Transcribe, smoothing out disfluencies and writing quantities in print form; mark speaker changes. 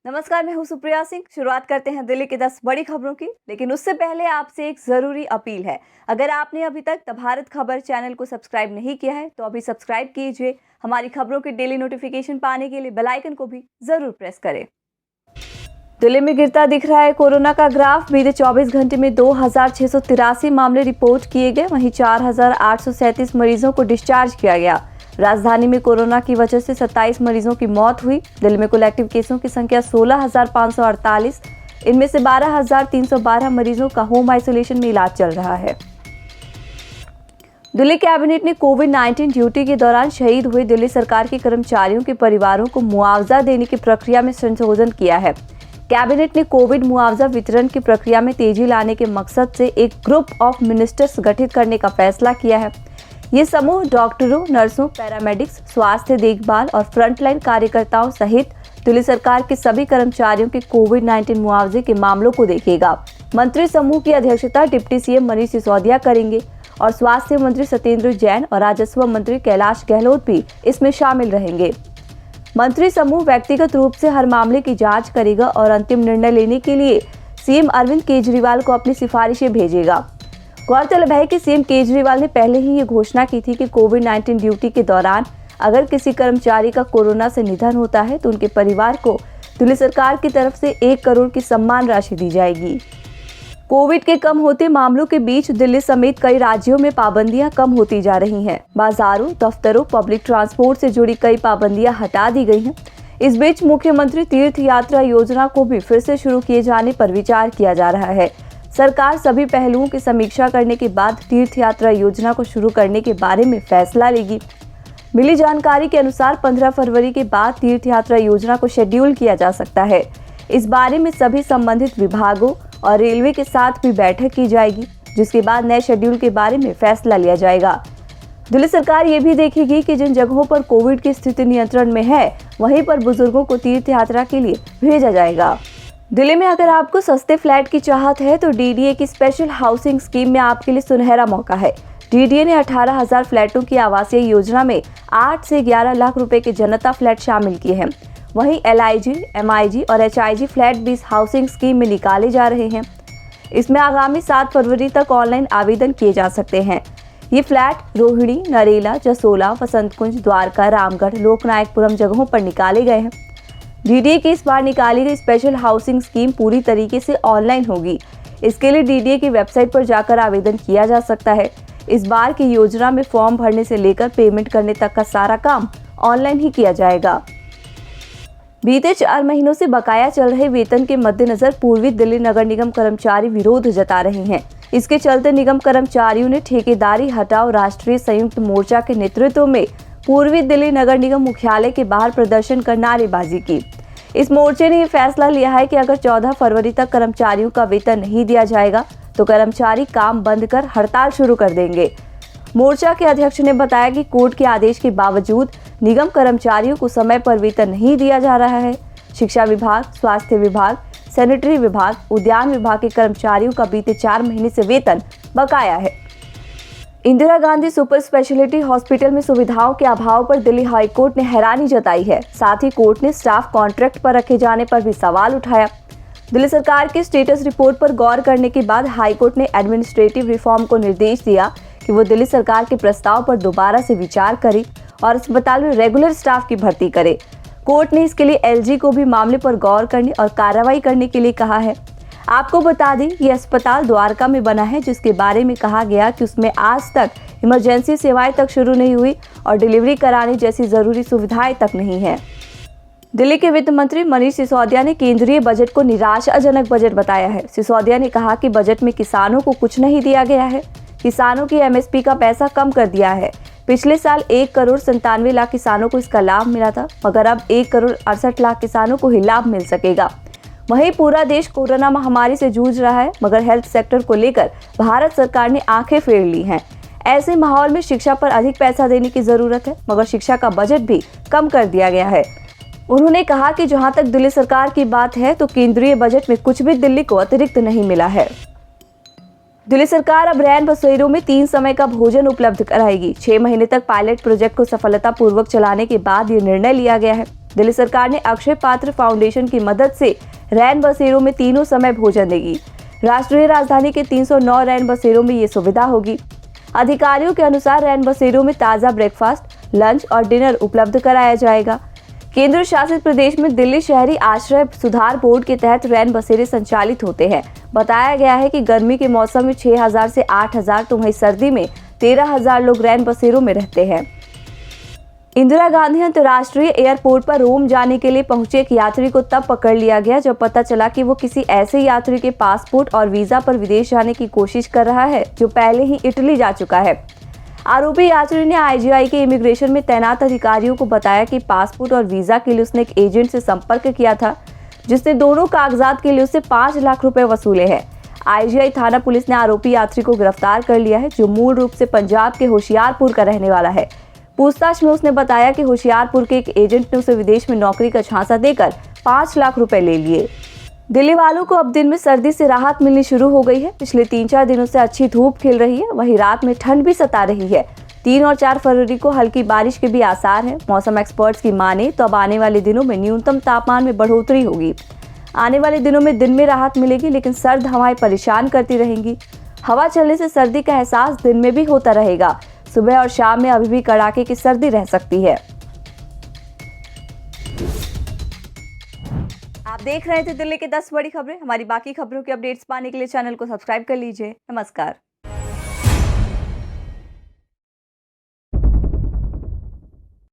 Speaker 1: नमस्कार, मैं हूं सुप्रिया सिंह। शुरुआत करते हैं दिल्ली की 10 बड़ी खबरों की। लेकिन उससे पहले आपसे एक जरूरी अपील है। अगर आपने अभी तक द भारत खबर चैनल को सब्सक्राइब नहीं किया है तो अभी सब्सक्राइब कीजिए। हमारी खबरों की डेली नोटिफिकेशन पाने के लिए बेल आइकन को भी जरूर प्रेस करें। दिल्ली में गिरता दिख रहा है कोरोना का ग्राफ। बीते 24 घंटे में 2683 मामले रिपोर्ट किए गए, वहीं 4837 मरीजों को डिस्चार्ज किया गया। राजधानी में कोरोना की वजह से 27 मरीजों की मौत हुई। दिल्ली में कुल एक्टिव केसों की संख्या 16,548, इनमें से 12,312 मरीजों का होम आइसोलेशन में इलाज चल रहा है। दिल्ली कैबिनेट ने कोविड-19 ड्यूटी के दौरान शहीद हुए दिल्ली सरकार के कर्मचारियों के परिवारों को मुआवजा देने की प्रक्रिया में संशोधन किया है। कैबिनेट ने कोविड मुआवजा वितरण की प्रक्रिया में तेजी लाने के मकसद से एक ग्रुप ऑफ मिनिस्टर्स गठित करने का फैसला किया है। ये समूह डॉक्टरों, नर्सों, पैरामेडिक्स, स्वास्थ्य देखभाल और फ्रंटलाइन कार्यकर्ताओं सहित दिल्ली सरकार के सभी कर्मचारियों के कोविड-19 मुआवजे के मामलों को देखेगा। मंत्री समूह की अध्यक्षता डिप्टी सीएम मनीष सिसोदिया करेंगे और स्वास्थ्य मंत्री सत्येंद्र जैन और राजस्व मंत्री कैलाश गहलोत भी इसमें शामिल रहेंगे। मंत्री समूह व्यक्तिगत रूप से हर मामले की जांच करेगा और अंतिम निर्णय लेने के लिए सीएम अरविंद केजरीवाल को अपनी सिफारिशें भेजेगा। गौरतलब है कि सीएम केजरीवाल ने पहले ही ये घोषणा की थी कि कोविड-19 ड्यूटी के दौरान अगर किसी कर्मचारी का कोरोना से निधन होता है तो उनके परिवार को दिल्ली सरकार की तरफ से 1 करोड़ की सम्मान राशि दी जाएगी। कोविड के कम होते मामलों के बीच दिल्ली समेत कई राज्यों में पाबंदियां कम होती जा रही हैं। बाजारों, दफ्तरों, पब्लिक ट्रांसपोर्ट से जुड़ी कई पाबंदियां हटा दी गई हैं। इस बीच मुख्यमंत्री तीर्थ यात्रा योजना को भी फिर से शुरू किए जाने पर विचार किया जा रहा है। सरकार सभी पहलुओं की समीक्षा करने के बाद तीर्थ यात्रा योजना को शुरू करने के बारे में फैसला लेगी। मिली जानकारी के अनुसार 15 फरवरी के बाद तीर्थ यात्रा योजना को शेड्यूल किया जा सकता है। इस बारे में सभी संबंधित विभागों और रेलवे के साथ भी बैठक की जाएगी, जिसके बाद नए शेड्यूल के बारे में फैसला लिया जाएगा। दिल्ली सरकार ये भी देखेगी कि जिन जगहों पर कोविड की स्थिति नियंत्रण में है, वहीं पर बुजुर्गों को तीर्थ यात्रा के लिए भेजा जाएगा। दिल्ली में अगर आपको सस्ते फ्लैट की चाहत है तो डीडीए की स्पेशल हाउसिंग स्कीम में आपके लिए सुनहरा मौका है। डीडीए ने 18,000 फ्लैटों की आवासीय योजना में 8 से 11 लाख रुपए के जनता फ्लैट शामिल किए हैं। वहीं एलआईजी, एमआईजी और एचआईजी फ्लैट भी इस हाउसिंग स्कीम में निकाले जा रहे हैं। इसमें आगामी 7 फरवरी तक ऑनलाइन आवेदन किए जा सकते हैं। ये फ्लैट रोहिणी, नरेला, जसोला, वसंत कुंज, द्वारका, रामगढ़, लोकनायकपुरम जगहों पर निकाले गए हैं। डीडीए की इस बार निकाली गई स्पेशल हाउसिंग स्कीम पूरी तरीके से ऑनलाइन होगी। इसके लिए डीडीए की वेबसाइट पर जाकर आवेदन किया जा सकता है। इस बार की योजना में फॉर्म भरने से लेकर पेमेंट करने तक का सारा काम ऑनलाइन ही किया जाएगा। बीते 4 महीनों से बकाया चल रहे वेतन के मद्देनजर पूर्वी दिल्ली नगर निगम कर्मचारी विरोध जता रहे हैं। इसके चलते निगम कर्मचारियों ने ठेकेदारी हटाओ राष्ट्रीय संयुक्त मोर्चा के नेतृत्व में पूर्वी दिल्ली नगर निगम मुख्यालय के बाहर प्रदर्शन कर नारेबाजी की। इस मोर्चे ने यह फैसला लिया है कि अगर 14 फरवरी तक कर्मचारियों का वेतन नहीं दिया जाएगा तो कर्मचारी काम बंद कर हड़ताल शुरू कर देंगे। मोर्चा के अध्यक्ष ने बताया कि कोर्ट के आदेश के बावजूद निगम कर्मचारियों को समय पर वेतन नहीं दिया जा रहा है। शिक्षा विभाग, स्वास्थ्य विभाग, सैनिटरी विभाग, उद्यान विभाग के कर्मचारियों का बीते 4 महीने से वेतन बकाया है। Indira Gandhi super speciality hospital में सुविधाओं के अभाव पर दिल्ली हाई कोर्ट ने हैरानी जताई है। साथ ही कोर्ट ने स्टाफ कॉन्ट्रैक्ट पर रखे जाने पर भी सवाल उठाया। दिल्ली सरकार की स्टेटस रिपोर्ट पर गौर करने के बाद हाई कोर्ट ने एडमिनिस्ट्रेटिव रिफॉर्म को निर्देश दिया कि वो दिल्ली सरकार के प्रस्ताव पर दोबारा से विचार करे और अस्पताल में रेगुलर स्टाफ की भर्ती करे। कोर्ट ने इसके लिए एलजी को भी मामले पर गौर करने और कार्रवाई करने के लिए कहा है। आपको बता दें, ये अस्पताल द्वारका में बना है, जिसके बारे में कहा गया कि उसमें आज तक इमरजेंसी सेवाएं तक शुरू नहीं हुई और डिलीवरी कराने जैसी जरूरी सुविधाएं तक नहीं है। दिल्ली के वित्त मंत्री मनीष सिसोदिया ने केंद्रीय बजट को निराशाजनक बजट बताया है। सिसोदिया ने कहा कि बजट में किसानों को कुछ नहीं दिया गया है। किसानों की एमएसपी का पैसा कम कर दिया है। पिछले साल 1 करोड़ 97 लाख किसानों को इसका लाभ मिला था, मगर अब 1 करोड़ 68 लाख किसानों को ही लाभ मिल सकेगा। वहीं पूरा देश कोरोना महामारी से जूझ रहा है, मगर हेल्थ सेक्टर को लेकर भारत सरकार ने आंखें फेर ली हैं। ऐसे माहौल में शिक्षा पर अधिक पैसा देने की जरूरत है, मगर शिक्षा का बजट भी कम कर दिया गया है। उन्होंने कहा कि जहां तक दिल्ली सरकार की बात है तो केंद्रीय बजट में कुछ भी दिल्ली को अतिरिक्त नहीं मिला है। दिल्ली सरकार अब रैन बसेरों में 3 समय का भोजन उपलब्ध कराएगी। 6 महीने तक पायलट प्रोजेक्ट को सफलतापूर्वक चलाने के बाद ये निर्णय लिया गया है। दिल्ली सरकार ने अक्षय पात्र फाउंडेशन की मदद से रैन बसेरों में तीनों समय भोजन देगी। राष्ट्रीय राजधानी के 309 रैन बसेरों में ये सुविधा होगी। अधिकारियों के अनुसार रैन बसेरों में ताज़ा ब्रेकफास्ट, लंच और डिनर उपलब्ध कराया जाएगा। केंद्र शासित प्रदेश में दिल्ली शहरी आश्रय सुधार बोर्ड के तहत रैन बसेरे संचालित होते हैं। बताया गया है कि गर्मी के मौसम में 6,000 से 8,000 तो वहीं सर्दी में 13,000 लोग रैन बसेरों में रहते हैं। इंदिरा गांधी अंतर्राष्ट्रीय एयरपोर्ट पर रोम जाने के लिए पहुंचे एक यात्री को तब पकड़ लिया गया जब पता चला कि वो किसी ऐसे यात्री के पासपोर्ट और वीजा पर विदेश जाने की कोशिश कर रहा है जो पहले ही इटली जा चुका है। आरोपी यात्री ने आईजीआई के इमिग्रेशन में तैनात अधिकारियों को बताया कि पासपोर्ट और वीजा के लिए उसने एक एजेंट से संपर्क किया था जिसने दोनों कागजात के लिए उससे 5 लाख रुपए वसूले हैं। आईजीआई थाना पुलिस ने आरोपी यात्री को गिरफ्तार कर लिया है जो मूल रूप से पंजाब के होशियारपुर का रहने वाला है। पूछताछ में उसने बताया कि होशियारपुर के एक एजेंट ने उसे विदेश में नौकरी का झांसा देकर 5 लाख रुपए ले लिए। दिल्ली वालों को अब दिन में सर्दी से राहत मिलनी शुरू हो गई है। पिछले 3-4 दिनों से अच्छी धूप खिल रही है, वहीं रात में ठंड भी सता रही है। 3 और 4 फरवरी को हल्की बारिश के भी आसार हैं। मौसम एक्सपर्ट्स की माने तो अब आने वाले दिनों में न्यूनतम तापमान में बढ़ोतरी होगी। आने वाले दिनों में दिन में राहत मिलेगी लेकिन सर्द हवाएं परेशान करती रहेंगी। हवा चलने से सर्दी का एहसास दिन में भी होता रहेगा। सुबह और शाम में अभी भी कड़ाके की सर्दी रह सकती है। आप देख रहे थे दिल्ली के 10 बड़ी खबरें। हमारी बाकी खबरों के अपडेट्स पाने के लिए चैनल को सब्सक्राइब कर लीजिए। नमस्कार।